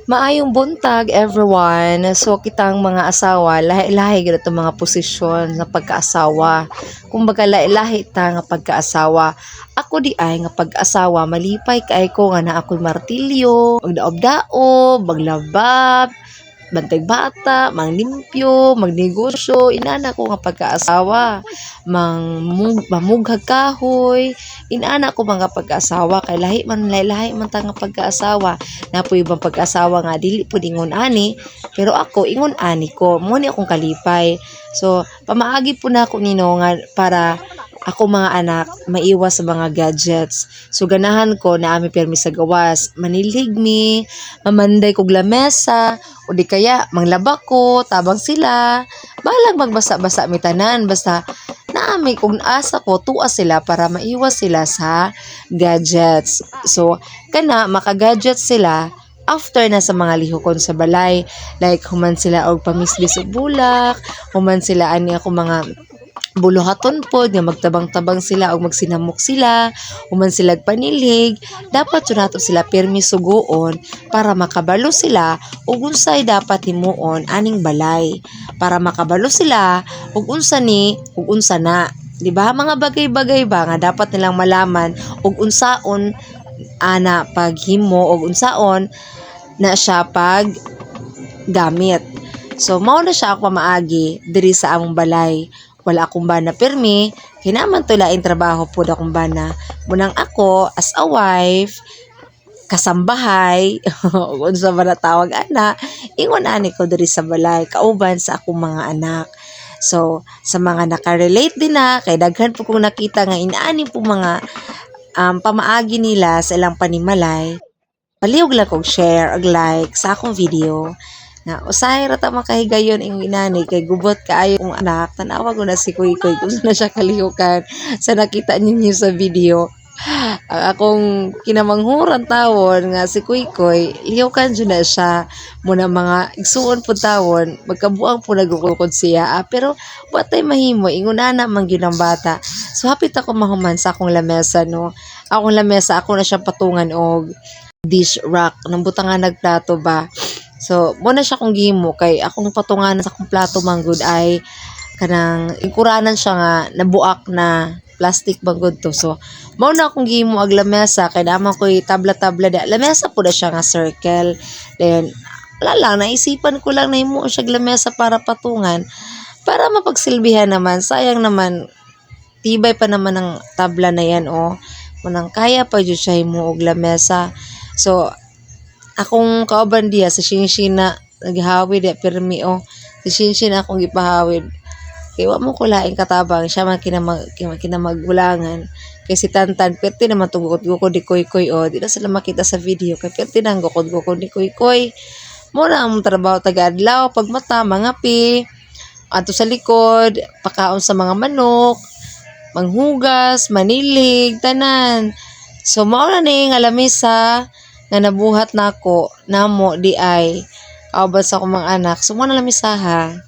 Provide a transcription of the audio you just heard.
Maayong buntag everyone. So kitang mga asawa, lahi-lahi gyud itong mga posisyon nga pagkaasawa. Kumbaga lahi-lahi ta nga pagkaasawa. Ako di ay nga pag-asawa malipay kay ko nga na ako'y martilyo, magdaob-daob, maglabab, bantay bata, manglimpyo, magnegosyo, inana ko nga pagkaasawa, mamughag kahoy, inana ko mga pagkaasawa kay lahi man ta nga pagkaasawa. Napoy ibang pagkaasawa nga dili pud ingon ani, pero ako ingon ani ko, mo ni akong kalipay. So pamaagi po na ako nino nga para ako mga anak maiwas sa mga gadgets. So ganahan ko na ami permi sa gawas, manilhig mi, mamanday kog lamesa, o di kaya manglaba ko, tabang sila. Balag magbasa-basa mi tanan, basta naami kung asa ko tuwa sila para maiwas sila sa gadgets. So kana maka-gadgets sila after na sa mga lihokon sa balay, like human sila og pamisbis og bulak, human sila ani ako mga buluhaton pod nga magtabang-tabang sila o magsinamok sila, human sila panilhig, dapat yun nato sila pirmi suguon para makabalo sila ug unsay dapat himuon aning balay, para makabalo sila ug unsa ni ug unsa na, di ba? Mga bagay-bagay ba nga dapat nilang malaman ug unsaon ana paghimo ug unsaon na siya pag gamit. So mao na siya ako pamaagi diri sa among balay. Wala akong bana permi, hinaman to laing trabaho po akong bana. Munang ako as a wife, kasambahay, unsa ba na tawag ana, ingon ani ko diri sa balay, kauban sa akong mga anak. So sa mga nakarelate din na, kay daghan po kong nakita nga inaani po mga pamaagi nila sa ilang panimalay, palihog lang kog share ag like sa akong video na usahay ra ta makahigayon ing inani kay gubot kaayo kong anak, tanawa ko na si Kuy Kuy kung na siya kalihukan sa nakita ninyo sa video. Ang akong kinamanghuran tawon nga si Kuy Kuy, lihukan dyan na siya muna mga igsuon po tawon, magkabuang po nagukukod siya, pero watay mahimo ingon na man gyud ang bata. So hapit ako mahuman sa akong lamesa, no, akong lamesa ako na siyang patungan og dish rack nang butangan nagplato ba. So mo na siya kung gihimo kay akong patungan sa akong plato manggod ay kanang ingkuranan siya nga nabuak na plastic banggod to. So mao na akong gihimo ag lamesa kay naman ko'y tabla-tabla da lamesa po na siya nga circle. Then wala lang, naisipan ko lang na himo siya lamesa para patungan para mapagsilbihan naman. Sayang naman, tibay pa naman ang tabla na yan, oh. Manang kaya pa jud siya himo og lamesa. So akong kauban diya sa Shinshin na naghawid ya permi, oh. Sa Shinshin akong gipahawid. Kay wa mo ko laing katabang siya man kinamagbulangan. Kay si Tantan perti naman tungkod di Kuy Kuy, oh. Di na sila makita sa video kay perti nang gukod di Kuy Kuy. Mo na ang trabaho taga-adlaw, pagmata mangapi, ato sa likod, pakaon sa mga manok, manghugas, manilig, tanan. So mao na ni nga lamesa nga nabuhat nako namo di ay kauban sa akong mga anak. So mo na lamisaha.